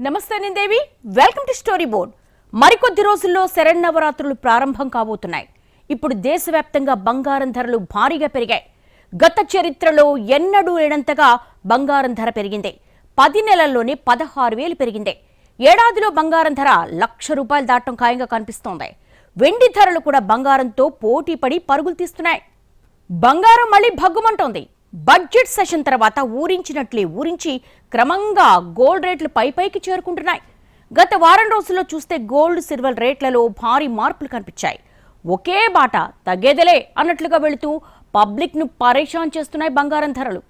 నమస్తే దేవి, welcome to story board. మరికొద్ది రోజుల్లో శరన్నవరాత్రులు ప్రారంభం కాబోతున్నాయి. ఇప్పుడు దేశవ్యాప్తంగా బంగారం ధరలు భారీగా పెరిగాయి. గత చరిత్రలో ఎన్నడూ లేనంతగా బంగారం ధర పెరిగింది. 10 నెలల్లోనే 16,000 పెరిగింది. ఏడాదిలో బంగారం ధర ₹1,00,000 దాటం ఖాయంగా కనిపిస్తోంది. వెండి ధరలు కూడా బంగారంతో పోటీ పడి పరుగులు తీస్తున్నాయి. బంగారం మళ్లీ భగ్గుమంటోంది. బడ్జెట్ సెషన్ తర్వాత ఊరించినట్లే ఊరించి క్రమంగా గోల్డ్ రేట్లు పైకి చేరుకుంటున్నాయి. గత వారం రోజుల్లో చూస్తే గోల్డ్ సిల్వర్ రేట్లలో భారీ మార్పులు కనిపించాయి. ఒకే బాట తగ్గేదలే అన్నట్లుగా వెళుతూ పబ్లిక్ ను పరేషాన్ చేస్తున్నాయి బంగారం ధరలు.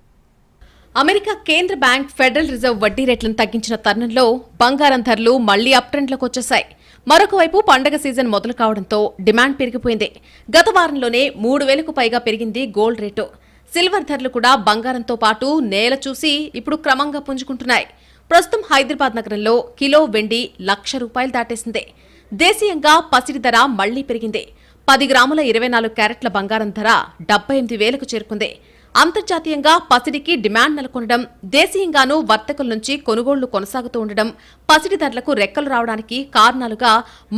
అమెరికా కేంద్ర బ్యాంక్ ఫెడరల్ రిజర్వ్ వడ్డీ రేట్లను తగ్గించిన తరుణంలో బంగారం ధరలు మళ్లీ అప్ ట్రెండ్లోకి వచ్చేశాయి. మరొక వైపు పండగ సీజన్ మొదలు కావడంతో డిమాండ్ పెరిగిపోయింది. గత వారంలోనే 3,000కు పైగా పెరిగింది గోల్డ్ రేటు. సిల్వర్ ధరలు కూడా బంగారంతో పాటు నేల చూసి ఇప్పుడు క్రమంగా పుంజుకుంటున్నాయి. ప్రస్తుతం హైదరాబాద్ నగరంలో కిలో వెండి ₹1,00,000 దాటేసింది. దేశీయంగా పసిడి ధర మళ్లీ పెరిగింది. 10 గ్రాముల 24 క్యారెట్ల బంగారం ధర 78,000కు చేరుకుంది. అంతర్జాతీయంగా పసిడికి డిమాండ్ నెలకొనడం, దేశీయంగానూ వర్తకుల నుంచి కొనుగోళ్లు కొనసాగుతూ ఉండడం పసిడి ధరలకు రెక్కలు రావడానికి కారణాలుగా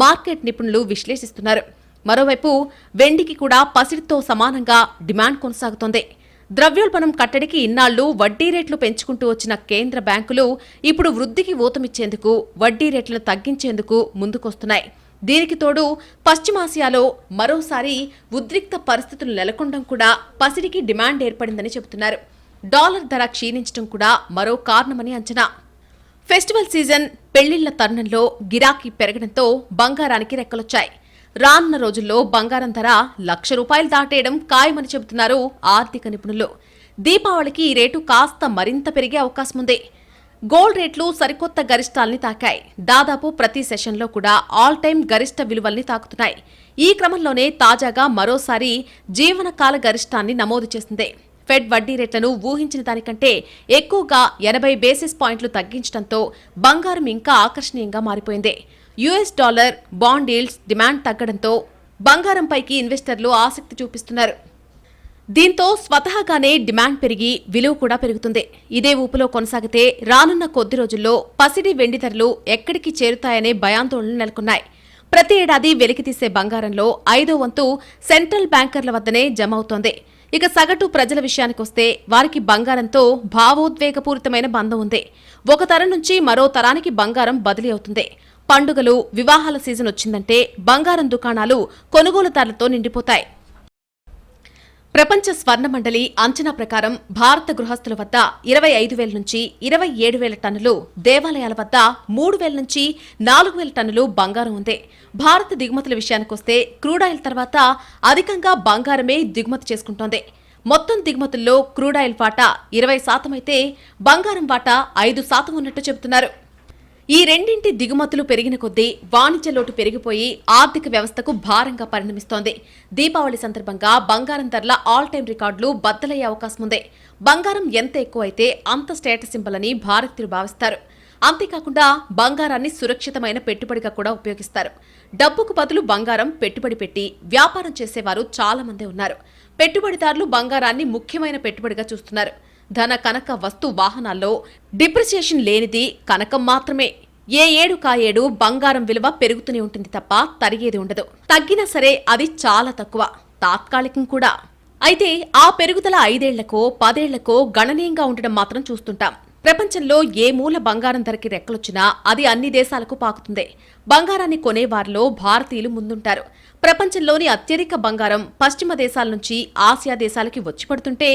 మార్కెట్ నిపుణులు విశ్లేషిస్తున్నారు. మరోవైపు వెండికి కూడా పసిడితో సమానంగా డిమాండ్ కొనసాగుతోంది. ద్రవ్యోల్బణం కట్టడికి ఇన్నాళ్లు వడ్డీ రేట్లు పెంచుకుంటూ వచ్చిన కేంద్ర బ్యాంకులు ఇప్పుడు వృద్ధికి ఊతమిచ్చేందుకు వడ్డీ రేట్లను తగ్గించేందుకు ముందుకొస్తున్నాయి. దీనికి తోడు పశ్చిమాసియాలో మరోసారి ఉద్రిక్త పరిస్థితులు నెలకొనడం కూడా పసిడికి డిమాండ్ ఏర్పడిందని చెబుతున్నారు. డాలర్ ధర క్షీణించడం కూడా మరో కారణమని అంచనా. ఫెస్టివల్ సీజన్, పెళ్లిళ్ల తరుణంలో గిరాకీ పెరగడంతో బంగారానికి రెక్కలొచ్చాయి. రానున్న రోజుల్లో బంగారం ధర ₹1,00,000 దాటేయడం ఖాయమని చెబుతున్నారు ఆర్థిక నిపుణులు. దీపావళికి ఈ రేటు కాస్త మరింత పెరిగే అవకాశం ఉంది. గోల్డ్ రేట్లు సరికొత్త గరిష్టాల్ని తాకాయి. దాదాపు ప్రతి సెషన్లో కూడా ఆల్ టైమ్ గరిష్ట విలువల్ని తాకుతున్నాయి. ఈ క్రమంలోనే తాజాగా మరోసారి జీవనకాల గరిష్టాన్ని నమోదు చేసింది. ఫెడ్ వడ్డీ రేట్లను ఊహించిన దానికంటే ఎక్కువగా 80 బేసిస్ పాయింట్లు తగ్గించడంతో బంగారం ఇంకా ఆకర్షణీయంగా మారిపోయింది. US dollar bond yields demand తగ్గడంతో బంగారంపైకి ఇన్వెస్టర్లు ఆసక్తి చూపిస్తున్నారు. దీంతో స్వతహాగానే డిమాండ్ పెరిగి విలువ కూడా పెరుగుతుంది. ఇదే ఊపులో కొనసాగితే రానున్న కొద్ది రోజుల్లో పసిడి వెండి ధరలు ఎక్కడికి చేరుతాయనే భయాందోళనలు నెలకొన్నాయి. ప్రతి ఏడాది వెలికితీసే బంగారంలో 5వ వంతు సెంట్రల్ బ్యాంకర్ల వద్దనే జమ అవుతోంది. ఇక సగటు ప్రజల విషయానికొస్తే వారికి బంగారంతో భావోద్వేగపూరితమైన బంధం ఉంది. ఒక తరం నుంచి మరో తరానికి బంగారం బదిలీ అవుతుంది. పండుగలు, వివాహాల సీజన్ వచ్చిందంటే బంగారం దుకాణాలు కొనుగోలుదారులతో నిండిపోతాయి. ప్రపంచ స్వర్ణ మండలి అంచనా ప్రకారం భారత గృహస్థుల వద్ద 25,000 నుంచి 27,000 టన్నులు, దేవాలయాల వద్ద 3,000 నుంచి 4,000 టన్నులు బంగారం ఉంది. భారత దిగుమతుల విషయానికొస్తే క్రూడాయిల్ తర్వాత అధికంగా బంగారమే దిగుమతి చేసుకుంటోంది. మొత్తం దిగుమతుల్లో క్రూడాయిల్ వాటా 20% అయితే బంగారం వాటా 5% ఉన్నట్టు చెబుతున్నారు. ఈ రెండింటి దిగుమతులు పెరిగిన కొద్దీ వాణిజ్య లోటు పెరిగిపోయి ఆర్థిక వ్యవస్థకు భారంగా పరిణమిస్తోంది. దీపావళి సందర్భంగా బంగారం ధరల ఆల్ టైమ్ రికార్డులు బద్దలయ్యే అవకాశం ఉంది. బంగారం ఎంత ఎక్కువైతే అంత స్టేటస్ సింబల్ అని భారతీయులు భావిస్తారు. అంతేకాకుండా బంగారాన్ని సురక్షితమైన పెట్టుబడిగా కూడా ఉపయోగిస్తారు. డబ్బుకు బదులు బంగారం పెట్టుబడి పెట్టి వ్యాపారం చేసేవారు చాలా మంది ఉన్నారు. పెట్టుబడిదారులు బంగారాన్ని ముఖ్యమైన పెట్టుబడిగా చూస్తున్నారు. ధన, కనక, వస్తు, వాహనాల్లో డిప్రిసియేషన్ లేనిది కనకం మాత్రమే. ఏ ఏడు కాయేడు బంగారం విలువ పెరుగుతూనే ఉంటుంది తప్ప తరిగేది ఉండదు. తగ్గినా సరే అది చాలా తక్కువ, తాత్కాలికం కూడా. అయితే ఆ పెరుగుదల 5 ఏళ్లకో 10 ఏళ్లకో గణనీయంగా ఉండడం మాత్రం చూస్తుంటాం. ప్రపంచంలో ఏ మూల బంగారం ధరకి రెక్కలొచ్చినా అది అన్ని దేశాలకు పాకుతుంది. బంగారాన్ని కొనేవారిలో భారతీయులు ముందుంటారు. ప్రపంచంలోని అత్యధిక బంగారం పశ్చిమ దేశాల నుంచి ఆసియా దేశాలకి వచ్చి పడుతుంటే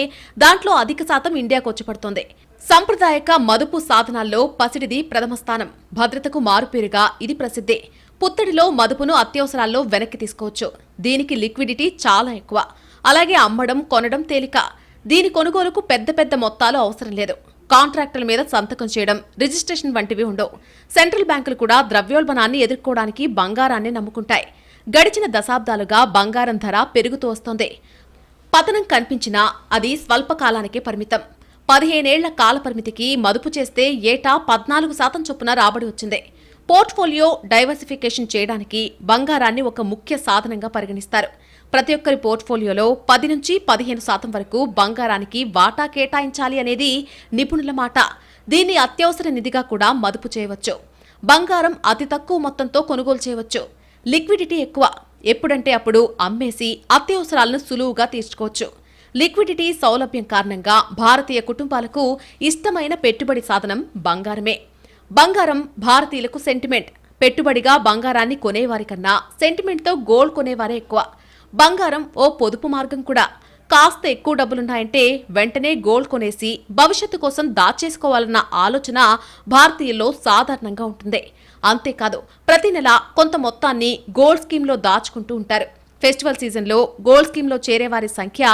దాంట్లో అధిక శాతం ఇండియాకు వచ్చి పడుతోంది. సంప్రదాయక మదుపు సాధనాల్లో పసిడిది ప్రథమ స్థానం. భద్రతకు మారుపేరుగా ఇది ప్రసిద్ధి. పుత్తడిలో మదుపును అత్యవసరాల్లో వెనక్కి తీసుకోవచ్చు. దీనికి లిక్విడిటీ చాలా ఎక్కువ. అలాగే అమ్మడం, కొనడం తేలిక. దీని కొనుగోలుకు పెద్ద పెద్ద మొత్తాలు అవసరం లేదు. కాంట్రాక్టుల మీద సంతకం చేయడం, రిజిస్ట్రేషన్ వంటివి ఉండవు. సెంట్రల్ బ్యాంకులు కూడా ద్రవ్యోల్బణాన్ని ఎదుర్కోవడానికి బంగారాన్ని నమ్ముకుంటాయి. గడిచిన దశాబ్దాలుగా బంగారం ధర పెరుగుతూ వస్తోంది. పతనం కనిపించినా అది స్వల్పకాలానికే పరిమితం. 15 ఏళ్ల కాల పరిమితికి మదుపు చేస్తే ఏటా 14% చొప్పున రాబడి వచ్చింది. పోర్ట్ఫోలియో డైవర్సిఫికేషన్ చేయడానికి బంగారాన్ని ఒక ముఖ్య సాధనంగా పరిగణిస్తారు. ప్రతి ఒక్కరి పోర్ట్ఫోలియోలో 10 నుంచి 15% వరకు బంగారానికి వాటా కేటాయించాలి అనేది నిపుణుల మాట. దీన్ని అత్యవసర నిధిగా కూడా మదుపు చేయవచ్చు. బంగారం అతి తక్కువ మొత్తంతో కొనుగోలు చేయవచ్చు. లిక్విడిటీ ఎక్కువ. ఎప్పుడంటే అప్పుడు అమ్మేసి అత్యవసరాలను సులువుగా తీర్చుకోవచ్చు. లిక్విడిటీ సౌలభ్యం కారణంగా భారతీయ కుటుంబాలకు ఇష్టమైన పెట్టుబడి సాధనం బంగారమే. బంగారం భారతీయులకు సెంటిమెంట్. పెట్టుబడిగా బంగారాన్ని కొనేవారి కన్నా సెంటిమెంట్తో గోల్డ్ కొనేవారే ఎక్కువ. బంగారం ఓ పొదుపు మార్గం కూడా. కాస్త ఎక్కువ డబ్బులున్నాయంటే వెంటనే గోల్డ్ కొనేసి భవిష్యత్తు కోసం దాచేసుకోవాలన్న ఆలోచన భారతీయుల్లో సాధారణంగా ఉంటుంది. అంతేకాదు, ప్రతి నెల కొంత మొత్తాన్ని గోల్డ్ స్కీమ్లో దాచుకుంటూ ఉంటారు. ఫెస్టివల్ సీజన్లో గోల్డ్ స్కీమ్లో చేరేవారి సంఖ్య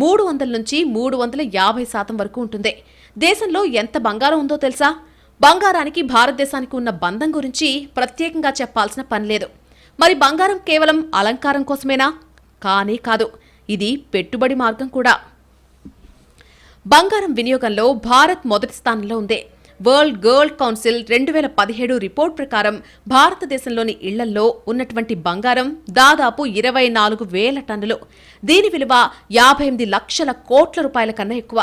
300 నుంచి 350% వరకు ఉంటుంది. దేశంలో ఎంత బంగారం ఉందో తెలుసా? బంగారానికి భారతదేశానికి ఉన్న బంధం గురించి ప్రత్యేకంగా చెప్పాల్సిన పనిలేదు. మరి బంగారం కేవలం అలంకారం కోసమేనా? కానీ కాదు, ఇది పెట్టుబడి మార్గం కూడా. బంగారం వినియోగంలో భారత్ మొదటి స్థానంలో ఉంది. వరల్డ్ గోల్డ్ కౌన్సిల్ 2017 రిపోర్ట్ ప్రకారం భారతదేశంలోని ఇళ్లల్లో ఉన్నటువంటి బంగారం దాదాపు 24,000 టన్నులు. దీని విలువ 58 లక్షల కోట్ల రూపాయల కన్నా ఎక్కువ.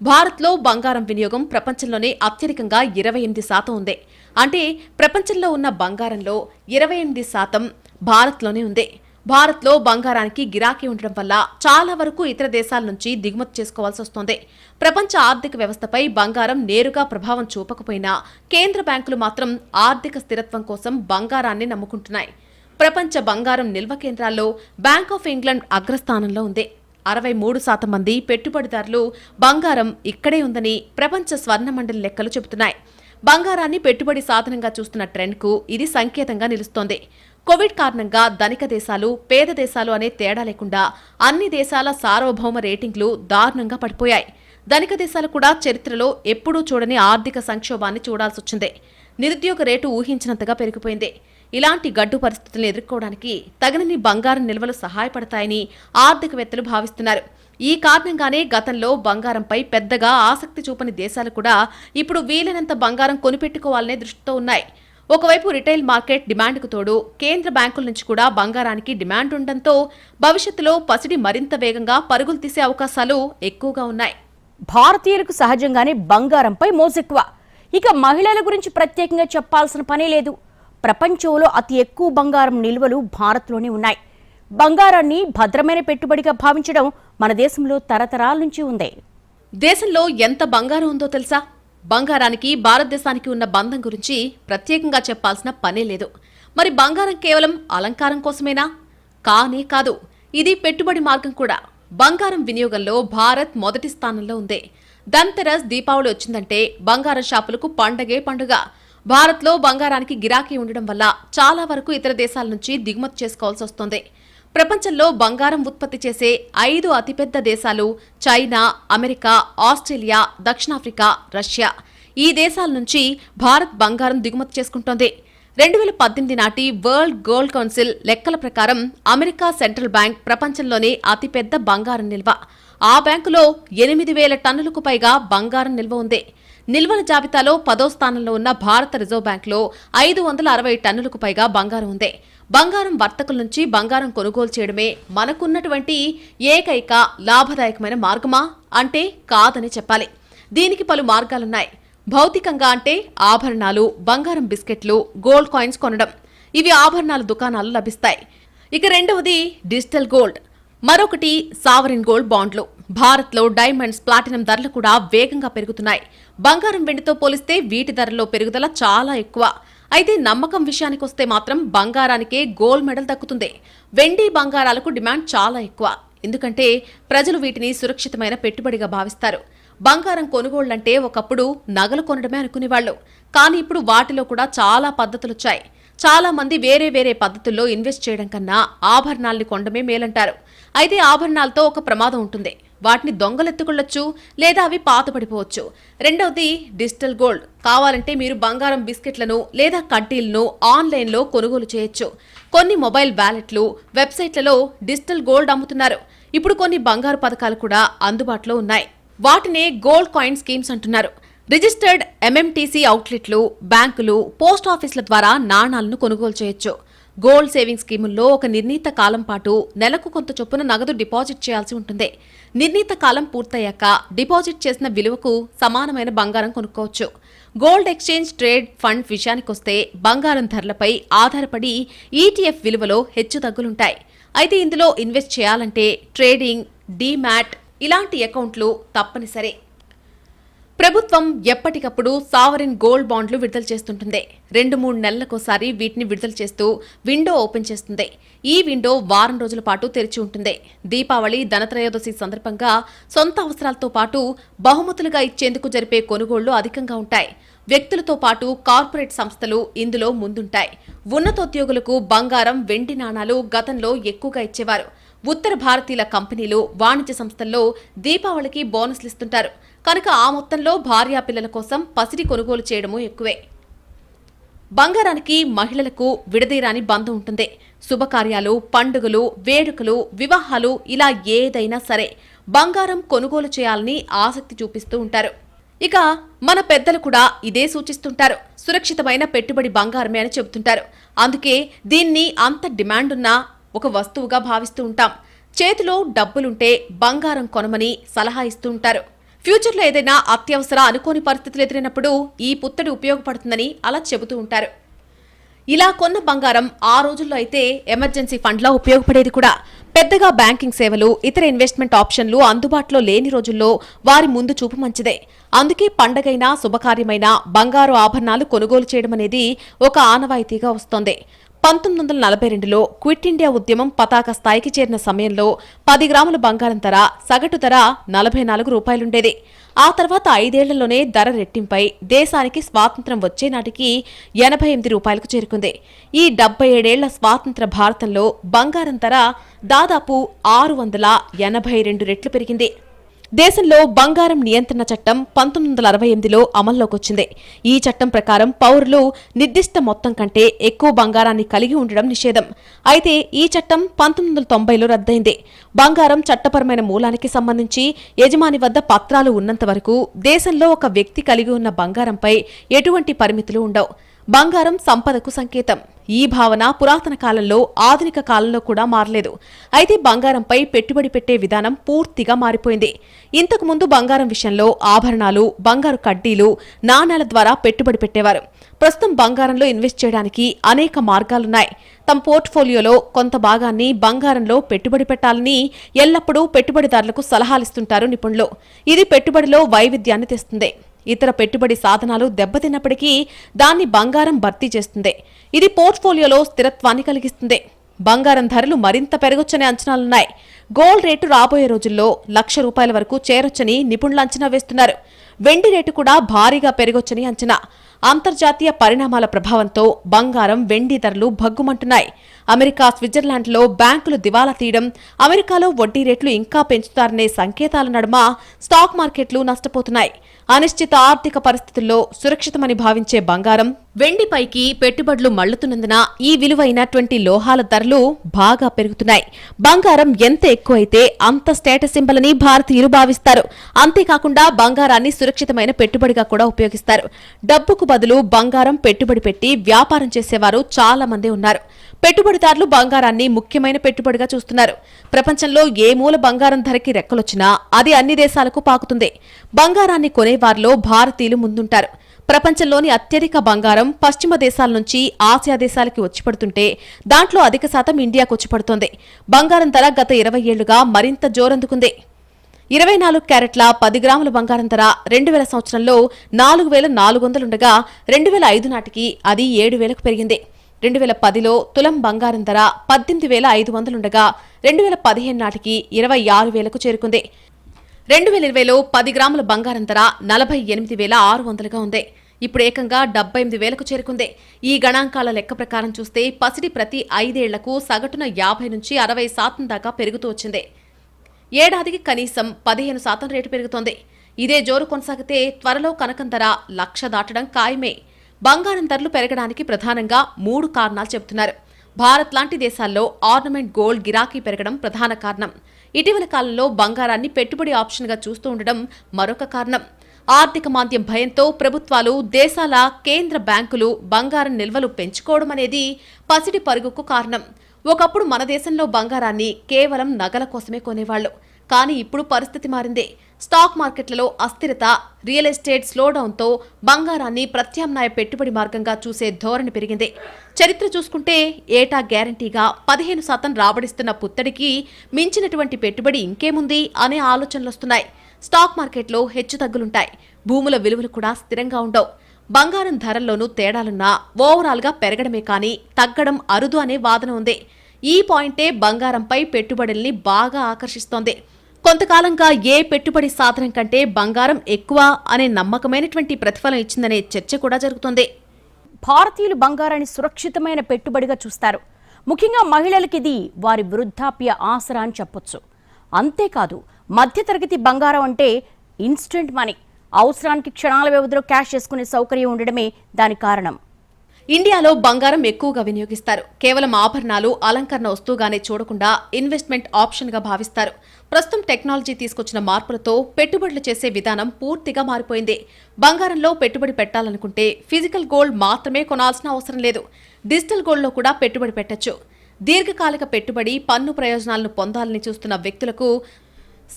భారత్లో బంగారం వినియోగం ప్రపంచంలోనే అత్యధికంగా 28% ఉంది. అంటే ప్రపంచంలో ఉన్న బంగారంలో 28% భారత్లోనే ఉంది. భారత్లో బంగారానికి గిరాకీ ఉండడం వల్ల చాలా వరకు ఇతర దేశాల నుంచి దిగుమతి చేసుకోవాల్సి వస్తోంది. ప్రపంచ ఆర్థిక వ్యవస్థపై బంగారం నేరుగా ప్రభావం చూపకపోయినా కేంద్ర బ్యాంకులు మాత్రం ఆర్థిక స్థిరత్వం కోసం బంగారాన్ని నమ్ముకుంటున్నాయి. ప్రపంచ బంగారం నిల్వ కేంద్రాల్లో బ్యాంక్ ఆఫ్ ఇంగ్లాండ్ అగ్రస్థానంలో ఉంది. 63% మంది పెట్టుబడిదారులు బంగారం ఇక్కడే ఉందని ప్రపంచ స్వర్ణ మండలి లెక్కలు చెబుతున్నాయి. బంగారాన్ని పెట్టుబడి సాధనంగా చూస్తున్న ట్రెండ్కు ఇది సంకేతంగా నిలుస్తోంది. కోవిడ్ కారణంగా ధనిక దేశాలు, పేద దేశాలు అనే తేడా లేకుండా అన్ని దేశాల సార్వభౌమ రేటింగ్లు దారుణంగా పడిపోయాయి. ధనిక దేశాలు కూడా చరిత్రలో ఎప్పుడూ చూడని ఆర్థిక సంక్షోభాన్ని చూడాల్సొచ్చింది. నిరుద్యోగ రేటు ఊహించినంతగా పెరిగిపోయింది. ఇలాంటి గడ్డు పరిస్థితులను ఎదుర్కోవడానికి తగినన్ని బంగారం నిల్వలు సహాయపడతాయని ఆర్థికవేత్తలు భావిస్తున్నారు. ఈ కారణంగానే గతంలో బంగారంపై పెద్దగా ఆసక్తి చూపని దేశాలు కూడా ఇప్పుడు వీలైనంత బంగారం కొనిపెట్టుకోవాలనే దృష్టితో ఉన్నాయి. ఒకవైపు రిటైల్ మార్కెట్ డిమాండ్కు తోడు కేంద్ర బ్యాంకుల నుంచి కూడా బంగారానికి డిమాండ్ ఉండడంతో భవిష్యత్తులో పసిడి మరింత వేగంగా పరుగులు తీసే అవకాశాలు ఎక్కువగా ఉన్నాయి. భారతీయులకు సహజంగానే బంగారంపై మోజెక్కువ. ఇక మహిళల గురించి ప్రత్యేకంగా చెప్పాల్సిన పనే లేదు. ప్రపంచంలో అతి ఎక్కువ బంగారం నిల్వలు భారత్లోనే ఉన్నాయి. బంగారాన్ని భద్రమైన పెట్టుబడిగా భావించడం మన దేశంలో తరతరాల నుంచి ఉంది. దేశంలో ఎంత బంగారం ఉందో తెలుసా? బంగారానికి భారతదేశానికి ఉన్న బంధం గురించి ప్రత్యేకంగా చెప్పాల్సిన పనే లేదు. మరి బంగారం కేవలం అలంకారం కోసమేనా? కానీ కాదు, ఇది పెట్టుబడి మార్గం కూడా. బంగారం వినియోగంలో భారత్ మొదటి స్థానంలో ఉంది. ధన్తెరస్, దీపావళి వచ్చిందంటే బంగారం షాపులకు పండగే పండుగ. భారత్లో బంగారానికి గిరాకీ ఉండడం వల్ల చాలా వరకు ఇతర దేశాల నుంచి దిగుమతి చేసుకోవాల్సి వస్తోంది. ప్రపంచంలో బంగారం ఉత్పత్తి చేసే 5 అతిపెద్ద దేశాలు చైనా, అమెరికా, ఆస్ట్రేలియా, దక్షిణాఫ్రికా, రష్యా. ఈ దేశాల నుంచి భారత్ బంగారం దిగుమతి చేసుకుంటోంది. 2018 నాటి వరల్డ్ గోల్డ్ కౌన్సిల్ లెక్కల ప్రకారం అమెరికా సెంట్రల్ బ్యాంక్ ప్రపంచంలోనే అతిపెద్ద బంగారం నిల్వ. ఆ బ్యాంకులో 8,000 టన్నులకు పైగా బంగారం నిల్వ ఉంది. నిల్వల జాబితాలో 10వ స్థానంలో ఉన్న భారత రిజర్వ్ బ్యాంకులో 560 టన్నులకు పైగా బంగారం ఉంది. బంగారం వర్తకుల నుంచి బంగారం కొనుగోలు చేయడమే మనకున్నటువంటి ఏకైక లాభదాయకమైన మార్గమా అంటే కాదని చెప్పాలి. దీనికి పలు మార్గాలున్నాయి. భౌతికంగా అంటే ఆభరణాలు, బంగారం బిస్కెట్లు, గోల్డ్ కాయిన్స్ కొనడం. ఇవి ఆభరణాల దుకాణాలు లభిస్తాయి. ఇక రెండవది డిజిటల్ గోల్డ్, మరొకటి సావరిన్ గోల్డ్ బాండ్లు. భారత్లో డైమండ్స్, ప్లాటినం ధరలు కూడా వేగంగా పెరుగుతున్నాయి. బంగారం, వెండితో పోలిస్తే వీటి ధరల్లో పెరుగుదల చాలా ఎక్కువ. అయితే నమ్మకం విషయానికొస్తే మాత్రం బంగారానికే గోల్డ్ మెడల్ దక్కుతుంది. వెండి, బంగారాలకు డిమాండ్ చాలా ఎక్కువ. ఎందుకంటే ప్రజలు వీటిని సురక్షితమైన పెట్టుబడిగా భావిస్తారు. బంగారం కొనుగోళ్లంటే ఒకప్పుడు నగలు కొనడమే అనుకునేవాళ్లు. కానీ ఇప్పుడు వాటిలో కూడా చాలా పద్ధతులొచ్చాయి. చాలా మంది వేరే వేరే పద్ధతుల్లో ఇన్వెస్ట్ చేయడం కన్నా ఆభరణాల్ని కొనడమే మేలంటారు. అయితే ఆభరణాలతో ఒక ప్రమాదం ఉంటుంది. వాటిని దొంగలెత్తుకొళ్లొచ్చు, లేదా అవి పాతపడిపోవచ్చు. రెండవది డిజిటల్ గోల్డ్. కావాలంటే మీరు బంగారం బిస్కెట్లను లేదా కడ్డీలను ఆన్లైన్లో కొనుగోలు చేయొచ్చు. కొన్ని మొబైల్ వ్యాలెట్లు, వెబ్సైట్లలో డిజిటల్ గోల్డ్ అమ్ముతున్నారు. ఇప్పుడు కొన్ని బంగారు పథకాలు కూడా అందుబాటులో ఉన్నాయి. వాటినే గోల్డ్ కాయిన్ స్కీమ్స్ అంటున్నారు. రిజిస్టర్డ్ ఎంఎంటీసీ అవుట్లెట్లు, బ్యాంకులు, పోస్ట్ ఆఫీసుల ద్వారా నాణాలను కొనుగోలు చేయొచ్చు. గోల్డ్ సేవింగ్ స్కీముల్లో ఒక నిర్ణీత కాలం పాటు నెలకు కొంత చొప్పున నగదు డిపాజిట్ చేయాల్సి ఉంటుంది. నిర్ణీత కాలం పూర్తయ్యాక డిపాజిట్ చేసిన విలువకు సమానమైన బంగారం కొనుక్కోవచ్చు. గోల్డ్ ఎక్స్చేంజ్ ట్రేడ్ ఫండ్ విషయానికొస్తే బంగారం ధరలపై ఆధారపడి ఈటీఎఫ్ విలువలో హెచ్చుతగ్గులుంటాయి. అయితే ఇందులో ఇన్వెస్ట్ చేయాలంటే ట్రేడింగ్, డీమ్యాట్ ఇలాంటి అకౌంట్లు తప్పనిసరి. ప్రభుత్వం ఎప్పటికప్పుడు సావరిన్ గోల్డ్ బాండ్లు విడుదల చేస్తుంటుంది. 2-3 నెలలకోసారి వీటిని విడుదల చేస్తూ విండో ఓపెన్ చేస్తుంది. ఈ విండో వారం రోజుల పాటు తెరిచి ఉంటుంది. దీపావళి, ధనత్రయోదశి సందర్భంగా సొంత అవసరాలతో పాటు బహుమతులుగా ఇచ్చేందుకు జరిపే కొనుగోళ్లు అధికంగా ఉంటాయి. వ్యక్తులతో పాటు కార్పొరేట్ సంస్థలు ఇందులో ముందుంటాయి. ఉన్నతోద్యోగులకు బంగారం, వెండి నాణాలు గతంలో ఎక్కువగా ఇచ్చేవారు. ఉత్తర భారతీయుల కంపెనీలు, వాణిజ్య సంస్థల్లో దీపావళికి బోనస్లు ఇస్తుంటారు కనుక ఆ మొత్తంలో భార్యా పిల్లల కోసం పసిడి కొనుగోలు చేయడమూ ఎక్కువే. బంగారానికి మహిళలకు విడదీరాని బంధం ఉంటుంది. శుభకార్యాలు, పండుగలు, వేడుకలు, వివాహాలు ఇలా ఏదైనా సరే బంగారం కొనుగోలు చేయాలని ఆసక్తి చూపిస్తూ ఉంటారు. ఇక మన పెద్దలు కూడా ఇదే సూచిస్తుంటారు. సురక్షితమైన పెట్టుబడి బంగారమే అని చెబుతుంటారు. అందుకే దీన్ని అంత డిమాండ్ ఉన్న ఒక వస్తువుగా భావిస్తూ ఉంటాం. చేతిలో డబ్బులుంటే బంగారం కొనమని సలహా ఇస్తూ ఉంటారు. ఫ్యూచర్లో ఏదైనా అత్యవసర అనుకోని పరిస్థితులు ఎదురైనప్పుడు ఈ పుత్తడి ఉపయోగపడుతుందని అలా చెబుతూ ఉంటారు. ఇలా కొన్న బంగారం ఆ రోజుల్లో అయితే ఎమర్జెన్సీ ఫండ్లా ఉపయోగపడేది కూడా. పెద్దగా బ్యాంకింగ్ సేవలు, ఇతర ఇన్వెస్ట్మెంట్ ఆప్షన్లు అందుబాటులో లేని రోజుల్లో వారి ముందు చూపు మంచిదే. అందుకే పండగైనా, శుభకార్యమైనా బంగారు ఆభరణాలు కొనుగోలు చేయడం అనేది ఒక ఆనవాయితీగా వస్తోంది. 1942లో క్విట్ ఇండియా ఉద్యమం పతాక స్థాయికి చేరిన సమయంలో 10 గ్రాముల బంగారం ధర సగటు ధర 44 రూపాయలుండేది. ఆ తర్వాత 5 ఏళ్లలోనే ధర రెట్టింపై దేశానికి స్వాతంత్ర్యం వచ్చే నాటికి 88 రూపాయలకు చేరుకుంది. ఈ 77 ఏళ్ల స్వాతంత్ర భారతంలో బంగారం ధర దాదాపు 682 రెట్లు పెరిగింది. దేశంలో బంగారం నియంత్రణ చట్టం 1968లో అమల్లోకొచ్చింది. ఈ చట్టం ప్రకారం పౌరులు నిర్దిష్ట మొత్తం కంటే ఎక్కువ బంగారాన్ని కలిగి ఉండడం నిషేధం. అయితే ఈ చట్టం 1990లో రద్దయింది. బంగారం చట్టపరమైన మూలానికి సంబంధించి యజమాని వద్ద పత్రాలు ఉన్నంత వరకు దేశంలో ఒక వ్యక్తి కలిగి ఉన్న బంగారంపై ఎటువంటి పరిమితులు ఉండవు. బంగారం సంపదకు సంకేతం. ఈ భావన పురాతన కాలంలో, ఆధునిక కాలంలో కూడా మారలేదు. అయితే బంగారంపై పెట్టుబడి పెట్టే విధానం పూర్తిగా మారిపోయింది. ఇంతకుముందు బంగారం విషయంలో ఆభరణాలు, బంగారు కడ్డీలు, నాణేల ద్వారా పెట్టుబడి పెట్టేవారు. ప్రస్తుతం బంగారంలో ఇన్వెస్ట్ చేయడానికి అనేక మార్గాలున్నాయి. తమ పోర్ట్ఫోలియోలో కొంత భాగాన్ని బంగారంలో పెట్టుబడి పెట్టాలని ఎల్లప్పుడూ పెట్టుబడిదారులకు సలహాలిస్తుంటారు నిపుణులు. ఇది పెట్టుబడిలో వైవిధ్యాన్ని తెస్తుంది. ఇతర పెట్టుబడి సాధనాలు దెబ్బతిన్నప్పటికీ దాన్ని బంగారం భర్తీ చేస్తుంది. ఇది పోర్ట్ఫోలియోలో స్థిరత్వాన్ని కలిగిస్తుంది. బంగారం ధరలు మరింత పెరగొచ్చనే అంచనాలున్నాయి. గోల్డ్ రేటు రాబోయే రోజుల్లో ₹1,00,000 వరకు చేరొచ్చని నిపుణులు అంచనా వేస్తున్నారు. వెండి రేటు కూడా భారీగా పెరగొచ్చని అంచనా. అంతర్జాతీయ పరిణామాల ప్రభావంతో బంగారం, వెండి ధరలు భగ్గుమంటున్నాయి. అమెరికా, స్విట్జర్లాండ్లో బ్యాంకులు దివాలా తీయడం, అమెరికాలో వడ్డీ రేట్లు ఇంకా పెంచుతారనే సంకేతాల నడుమ స్టాక్ మార్కెట్లు నష్టపోతున్నాయి. అనిశ్చిత ఆర్థిక పరిస్థితుల్లో సురక్షితమని భావించే బంగారం, వెండిపైకి పెట్టుబడులు మళ్లుతున్నందున ఈ విలువైనటువంటి లోహాల ధరలు బాగా పెరుగుతున్నాయి. బంగారం ఎంత ఎక్కువైతే అంత స్టేటస్ సింబల్ అని భారతీయులు భావిస్తారు. అంతేకాకుండా బంగారాన్ని సురక్షితమైన పెట్టుబడిగా కూడా ఉపయోగిస్తారు. డబ్బుకు బదులు బంగారం పెట్టుబడి పెట్టి వ్యాపారం చేసేవారు చాలా మంది ఉన్నారు. పెట్టుబడిదారులు బంగారాన్ని ముఖ్యమైన పెట్టుబడిగా చూస్తున్నారు. ప్రపంచంలో ఏ మూల బంగారం ధరకి రెక్కలొచ్చినా అది అన్ని దేశాలకు పాకుతుంది. బంగారాన్ని కొనేవారిలో భారతీయులు ముందుంటారు. ప్రపంచంలోని అత్యధిక బంగారం పశ్చిమ దేశాల నుంచి ఆసియా దేశాలకి వచ్చిపడుతుంటే దాంట్లో అధిక శాతం ఇండియాకు వచ్చిపడుతోంది. బంగారం ధర గత 20 ఏళ్లుగా మరింత జోరందుకుంది. 24 క్యారెట్ల 10 గ్రాముల బంగారం ధర 2000 సంవత్సరంలో 4,400 ఉండగా 2005 నాటికి అది 7,000కు పెరిగింది. 2010లో తులం బంగారం ధర 18,500 ఉండగా 2015 నాటికి 26,000కు చేరుకుంది. 2020లో 10 గ్రాముల బంగారం ధర 48,600గా ఉంది. ఇప్పుడు ఏకంగా 78,000కు చేరుకుంది. ఈ గణాంకాల లెక్క ప్రకారం చూస్తే పసిడి ప్రతి 5 ఏళ్లకు సగటున 50 నుంచి 60% దాకా పెరుగుతూ వచ్చింది. ఏడాదికి కనీసం 15% రేటు పెరుగుతోంది. ఇదే జోరు కొనసాగితే త్వరలో కనకం ధర 1,00,000 దాటడం ఖాయమే. బంగారం ధరలు పెరగడానికి ప్రధానంగా 3 కారణాలు చెబుతున్నారు. భారత్ లాంటి దేశాల్లో ఆర్నమెంట్ గోల్డ్ గిరాకీ పెరగడం ప్రధాన కారణం. ఇటీవల కాలంలో బంగారాన్ని పెట్టుబడి ఆప్షన్గా చూస్తూ ఉండడం మరొక కారణం. ఆర్థిక మాంద్యం భయంతో ప్రభుత్వాలు, దేశాల కేంద్ర బ్యాంకులు బంగారం నిల్వలు పెంచుకోవడం అనేది పసిడి పరుగుకు కారణం. ఒకప్పుడు మన దేశంలో బంగారాన్ని కేవలం నగల కోసమే కొనేవాళ్లు. కానీ ఇప్పుడు పరిస్థితి మారింది. స్టాక్ మార్కెట్లలో అస్థిరత, రియల్ ఎస్టేట్ స్లోడౌన్తో బంగారాన్ని ప్రత్యామ్నాయ పెట్టుబడి మార్గంగా చూసే ధోరణి పెరిగింది. చరిత్ర చూసుకుంటే ఏటా గ్యారంటీగా 15% రాబడిస్తున్న పుత్తడికి మించినటువంటి పెట్టుబడి ఇంకేముంది అనే ఆలోచనలొస్తున్నాయి. స్టాక్ మార్కెట్లో హెచ్చుతగ్గులుంటాయి. భూముల విలువలు కూడా స్థిరంగా ఉండవు. బంగారం ధరల్లోనూ తేడాలున్నా ఓవరాల్గా పెరగడమే కానీ తగ్గడం అరుదు అనే వాదన ఉంది. ఈ పాయింటే బంగారంపై పెట్టుబడుల్ని బాగా ఆకర్షిస్తోంది. కొంతకాలంగా ఏ పెట్టుబడి సాధనం కంటే బంగారం ఎక్కువ అనే నమ్మకమైనటువంటి ప్రతిఫలం ఇచ్చిందనే చర్చ కూడా జరుగుతోంది. భారతీయులు బంగారాన్ని సురక్షితమైన పెట్టుబడిగా చూస్తారు. ముఖ్యంగా మహిళలకి ఇది వారి వృద్ధాప్య ఆసరా అని చెప్పొచ్చు. అంతేకాదు, మధ్యతరగతి బంగారం అంటే ఇన్స్టెంట్ మనీ. అవసరానికి క్షణాల వ్యవధిలో క్యాష్ చేసుకునే సౌకర్యం ఉండడమే దాని కారణం. ఇండియాలో బంగారం ఎక్కువగా వినియోగిస్తారు. కేవలం ఆభరణాలు, అలంకరణ వస్తువుగానే చూడకుండా ఇన్వెస్ట్మెంట్ ఆప్షన్గా భావిస్తారు. ప్రస్తుతం టెక్నాలజీ తీసుకొచ్చిన మార్పులతో పెట్టుబడులు చేసే విధానం పూర్తిగా మారిపోయింది. బంగారంలో పెట్టుబడి పెట్టాలనుకుంటే ఫిజికల్ గోల్డ్ మాత్రమే కొనాల్సిన అవసరం లేదు. డిజిటల్ గోల్డ్లో కూడా పెట్టుబడి పెట్టొచ్చు. దీర్ఘకాలిక పెట్టుబడి, పన్ను ప్రయోజనాలను పొందాలని చూస్తున్న వ్యక్తులకు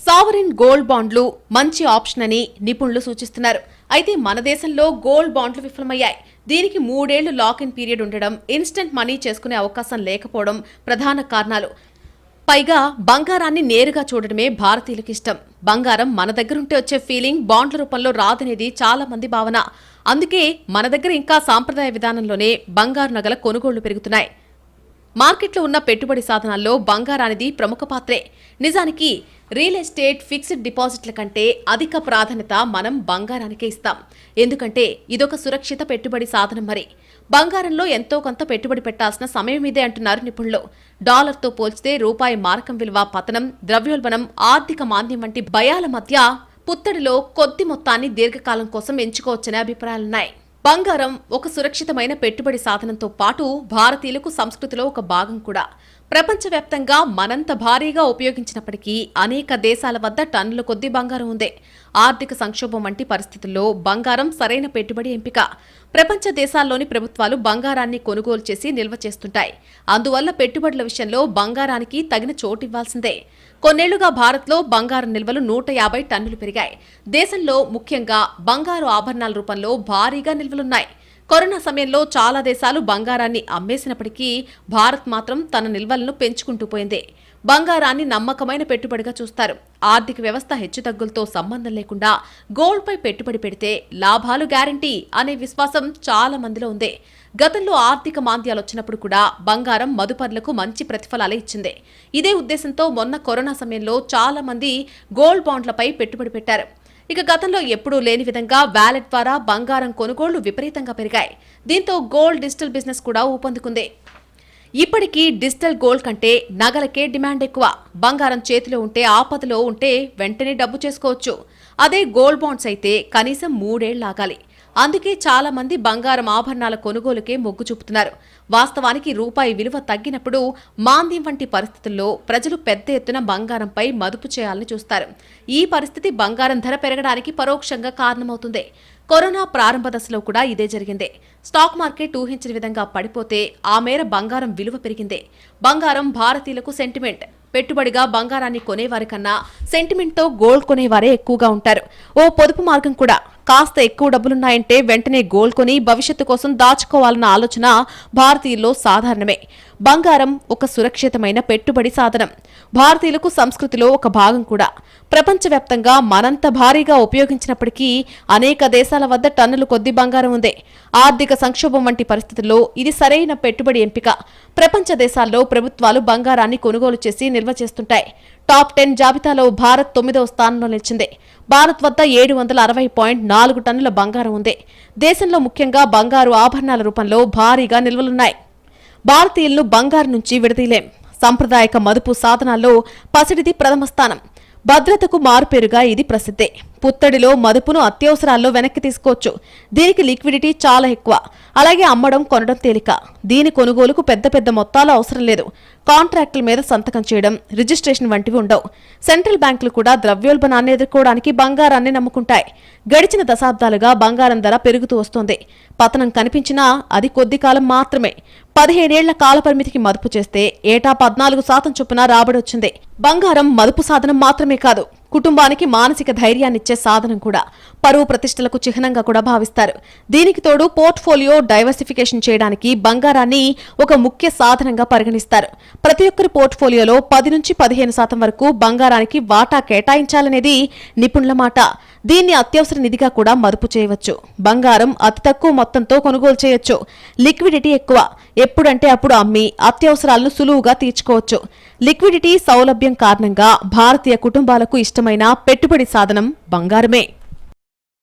సావరిన్ గోల్డ్ బాండ్లు మంచి ఆప్షన్ అని నిపుణులు సూచిస్తున్నారు. అయితే మన దేశంలో గోల్డ్ బాండ్లు విఫలమయ్యాయి. దీనికి 3 ఏళ్లు లాక్ ఇన్ పీరియడ్ ఉండడం, ఇన్స్టెంట్ మనీ చేసుకునే అవకాశం లేకపోవడం ప్రధాన కారణాలు. పైగా బంగారాన్ని నేరుగా చూడడమే భారతీయులకు ఇష్టం. బంగారం మన దగ్గరుంటే వచ్చే ఫీలింగ్ బాండ్ల రూపంలో రాదనేది చాలా మంది భావన. అందుకే మన దగ్గర ఇంకా సాంప్రదాయ విధానంలోనే బంగారు నగల కొనుగోళ్లు పెరుగుతున్నాయి. మార్కెట్లో ఉన్న పెట్టుబడి సాధనాల్లో బంగారానిది ప్రముఖ పాత్రే. నిజానికి రియల్ ఎస్టేట్, ఫిక్స్డ్ డిపాజిట్ల కంటే అధిక ప్రాధాన్యత మనం బంగారానికే ఇస్తాం. ఎందుకంటే ఇదొక సురక్షిత పెట్టుబడి సాధనం. మరి బంగారంలో ఎంతో కొంత పెట్టుబడి పెట్టాల్సిన సమయం ఇదే అంటున్నారు నిపుణులు. డాలర్తో పోల్చితే రూపాయి మారకం విలువ పతనం, ద్రవ్యోల్బణం, ఆర్థిక మాంద్యం వంటి భయాల మధ్య పుత్తడిలో కొద్ది మొత్తాన్ని దీర్ఘకాలం కోసం ఎంచుకోవచ్చనే అభిప్రాయాలున్నాయి. బంగారం ఒక సురక్షితమైన పెట్టుబడి సాధనంతో పాటు భారతీయులకు సంస్కృతిలో ఒక భాగం కూడా. ప్రపంచవ్యాప్తంగా మనంత భారీగా ఉపయోగించినప్పటికీ అనేక దేశాల వద్ద టన్నుల కొద్దీ బంగారం ఉంది. ఆర్థిక సంక్షోభం వంటి పరిస్థితుల్లో బంగారం సరైన పెట్టుబడి ఎంపిక. ప్రపంచ దేశాల్లోని ప్రభుత్వాలు బంగారాన్ని కొనుగోలు చేసి నిల్వ చేస్తుంటాయి. అందువల్ల పెట్టుబడుల విషయంలో బంగారానికి తగిన చోటివ్వాల్సిందే. కొన్నేళ్లుగా భారత్లో బంగారం నిల్వలు 150 టన్నులు పెరిగాయి. దేశంలో ముఖ్యంగా బంగారు ఆభరణాల రూపంలో భారీగా నిల్వలున్నాయి. కరోనా సమయంలో చాలా దేశాలు బంగారాన్ని అమ్మేసినప్పటికీ భారత్ మాత్రం తన నిల్వలను పెంచుకుంటూ పోయింది. బంగారాన్ని నమ్మకమైన పెట్టుబడిగా చూస్తారు. ఆర్థిక వ్యవస్థ హెచ్చుతగ్గులతో సంబంధం లేకుండా గోల్డ్పై పెట్టుబడి పెడితే లాభాలు గ్యారంటీ అనే విశ్వాసం చాలా మందిలో ఉంది. గతంలో ఆర్థిక మాంద్యాలు వచ్చినప్పుడు కూడా బంగారం మదుపర్లకు మంచి ప్రతిఫలాలే ఇచ్చింది. ఇదే ఉద్దేశంతో మొన్న కరోనా సమయంలో చాలా మంది గోల్డ్ బాండ్లపై పెట్టుబడి పెట్టారు. ఇక గతంలో ఎప్పుడూ లేని విధంగా వ్యాలెట్ ద్వారా బంగారం కొనుగోళ్లు విపరీతంగా పెరిగాయి. దీంతో గోల్డ్ డిజిటల్ బిజినెస్ కూడా ఊపందుకుంది. ఇప్పటికీ డిజిటల్ గోల్డ్ కంటే నగలకే డిమాండ్ ఎక్కువ. బంగారం చేతిలో ఉంటే, ఆపదలో ఉంటే వెంటనే డబ్బు చేసుకోవచ్చు. అదే గోల్డ్ బాండ్స్ అయితే కనీసం 3 ఏళ్లు ఆగాలి. అందుకే చాలా మంది బంగారం ఆభరణాల కొనుగోలుకే మొగ్గు చూపుతున్నారు. వాస్తవానికి రూపాయి విలువ తగ్గినప్పుడు, మాంద్యం వంటి పరిస్థితుల్లో ప్రజలు పెద్ద ఎత్తున బంగారంపై మదుపు చేయాలని చూస్తారు. ఈ పరిస్థితి బంగారం ధర పెరగడానికి పరోక్షంగా కారణమవుతుంది. కరోనా ప్రారంభ దశలో కూడా ఇదే జరిగింది. స్టాక్ మార్కెట్ ఊహించిన విధంగా పడిపోతే ఆ మేర బంగారం విలువ పెరిగింది. బంగారం భారతీయులకు సెంటిమెంట్. పెట్టుబడిగా బంగారాన్ని కొనేవారి కన్నా సెంటిమెంట్తో గోల్డ్ కొనేవారే ఎక్కువగా ఉంటారు. ఓ పొదుపు మార్గం కూడా. కాస్త ఎక్కువ డబ్బులున్నాయంటే వెంటనే గోల్డ్ కొని భవిష్యత్తు కోసం దాచుకోవాలన్న ఆలోచన భారతీయుల్లో సాధారణమే. బంగారం ఒక సురక్షితమైన పెట్టుబడి సాధనం. భారతీయులకు సంస్కృతిలో ఒక భాగం కూడా. ప్రపంచవ్యాప్తంగా మనంత భారీగా ఉపయోగించినప్పటికీ అనేక దేశాల వద్ద టన్నుల కొద్ది బంగారం ఉంది. ఆర్థిక సంక్షోభం వంటి పరిస్థితుల్లో ఇది సరైన పెట్టుబడి ఎంపిక. ప్రపంచ దేశాల్లో ప్రభుత్వాలు బంగారాన్ని కొనుగోలు చేసి నిల్వ చేస్తుంటాయి. టాప్ 10 జాబితాలో భారత్ 9వ స్థానంలో నిలిచింది. భారత్ వద్ద 760.4 టన్నుల బంగారం ఉంది. దేశంలో ముఖ్యంగా బంగారు ఆభరణాల రూపంలో భారీగా నిల్వలున్నాయి. భారతీయులను బంగారు నుంచి విడదీయలేం. సాంప్రదాయక మదుపు సాధనాల్లో పసిడిది ప్రథమ స్థానం. భద్రతకు మారుపేరుగా ఇది ప్రసిద్ధే. పుత్తడిలో మదుపును అత్యవసరాల్లో వెనక్కి తీసుకోవచ్చు. దీనికి లిక్విడిటీ చాలా ఎక్కువ. అలాగే అమ్మడం, కొనడం తేలిక. దీని కొనుగోలుకు పెద్ద పెద్ద మొత్తాలు అవసరం లేదు. కాంట్రాక్టుల మీద సంతకం చేయడం, రిజిస్ట్రేషన్ వంటివి ఉండవు. సెంట్రల్ బ్యాంకులు కూడా ద్రవ్యోల్బణాన్ని ఎదుర్కోవడానికి బంగారాన్ని నమ్ముకుంటాయి. గడిచిన దశాబ్దాలుగా బంగారం ధర పెరుగుతూ వస్తోంది. పతనం కనిపించినా అది కొద్ది కాలం మాత్రమే. 17 ఏళ్ల కాలపరిమితికి మదుపు చేస్తే ఏటా 14% చొప్పున రాబడొచ్చింది. బంగారం మదుపు సాధనం మాత్రమే కాదు, కుటుంబానికి మానసిక ధైర్యాన్నిచ్చే సాధనం కూడా. పరువు ప్రతిష్టలకు చిహ్నంగా కూడా భావిస్తారు. దీనికి తోడు పోర్ట్ఫోలియో డైవర్సిఫికేషన్ చేయడానికి బంగారాన్ని ఒక ముఖ్య సాధనంగా పరిగణిస్తారు. ప్రతి ఒక్కరి పోర్ట్ఫోలియోలో 10 నుంచి 15% వరకు బంగారానికి వాటా కేటాయించాలనేది నిపుణుల మాట. దీన్ని అత్యవసర నిధిగా కూడా మదుపు చేయవచ్చు. బంగారం అతి తక్కువ మొత్తంతో కొనుగోలు చేయొచ్చు. లిక్విడిటీ ఎక్కువ. ఎప్పుడంటే అప్పుడు అమ్మి అత్యవసరాలను సులువుగా తీర్చుకోవచ్చు. లిక్విడిటీ సౌలభ్యం కారణంగా భారతీయ కుటుంబాలకు ఇష్టమైన పెట్టుబడి సాధనం బంగారమే.